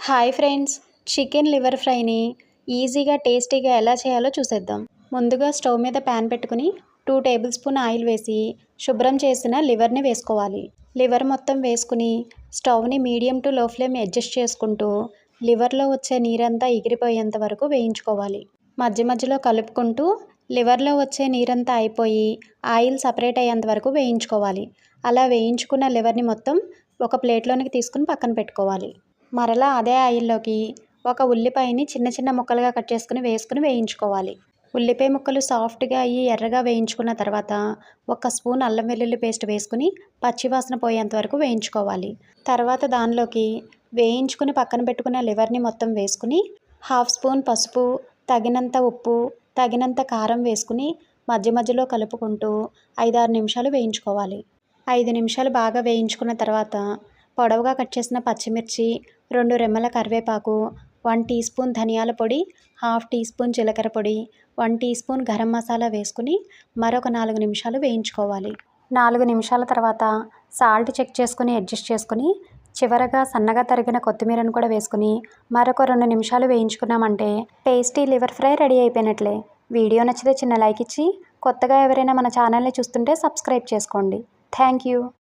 Hi friends, chicken liver ఫ్రైని ఈజీగా టేస్టీగా ఎలా చేయాలో చూసేద్దాం. ముందుగా స్టవ్ మీద ప్యాన్ పెట్టుకుని 2 టేబుల్ స్పూన్ ఆయిల్ వేసి శుభ్రం చేసిన లివర్ని వేసుకోవాలి. లివర్ మొత్తం వేసుకుని స్టవ్ని మీడియం టు లో ఫ్లేమ్ అడ్జస్ట్ చేసుకుంటూ లివర్లో వచ్చే నీరంతా ఎగిరిపోయేంత వరకు వేయించుకోవాలి. మధ్య మధ్యలో కలుపుకుంటూ లివర్లో వచ్చే నీరంతా అయిపోయి ఆయిల్ సపరేట్ అయ్యేంత వరకు వేయించుకోవాలి. అలా వేయించుకున్న లివర్ని మొత్తం ఒక ప్లేట్లోనికి తీసుకుని పక్కన పెట్టుకోవాలి. మరలా అదే ఆయిల్లోకి ఒక ఉల్లిపాయని చిన్న చిన్న ముక్కలుగా కట్ చేసుకుని వేసుకుని వేయించుకోవాలి. ఉల్లిపాయ ముక్కలు సాఫ్ట్గా అయ్యి ఎర్రగా వేయించుకున్న తర్వాత 1 స్పూన్ అల్లం వెల్లుల్లి పేస్ట్ వేసుకుని పచ్చివాసన పోయేంత వరకు వేయించుకోవాలి. తర్వాత దానిలోకి వేయించుకుని పక్కన పెట్టుకున్న లివర్ని మొత్తం వేసుకుని 1/2 స్పూన్ పసుపు, తగినంత ఉప్పు, తగినంత కారం వేసుకుని మధ్య మధ్యలో కలుపుకుంటూ 5-6 నిమిషాలు వేయించుకోవాలి. 5 నిమిషాలు బాగా వేయించుకున్న తర్వాత పొడవుగా కట్ చేసిన పచ్చిమిర్చి, 2 రెమ్మల కరివేపాకు, 1 టీ స్పూన్ ధనియాల పొడి, 1/2 టీ స్పూన్ జీలకర్ర పొడి, 1 టీ స్పూన్ గరం మసాలా వేసుకుని మరొక 4 నిమిషాలు వేయించుకోవాలి. 4 నిమిషాల తర్వాత సాల్ట్ చెక్ చేసుకుని అడ్జస్ట్ చేసుకుని చివరగా సన్నగా తరిగిన కొత్తిమీరను కూడా వేసుకుని మరొక 2 నిమిషాలు వేయించుకున్నామంటే టేస్టీ లివర్ ఫ్రై రెడీ అయిపోయినట్లే. వీడియో నచ్చితే చిన్న లైక్ ఇచ్చి కొత్తగా ఎవరైనా మన ఛానల్ని చూస్తుంటే సబ్స్క్రైబ్ చేసుకోండి. Thank you.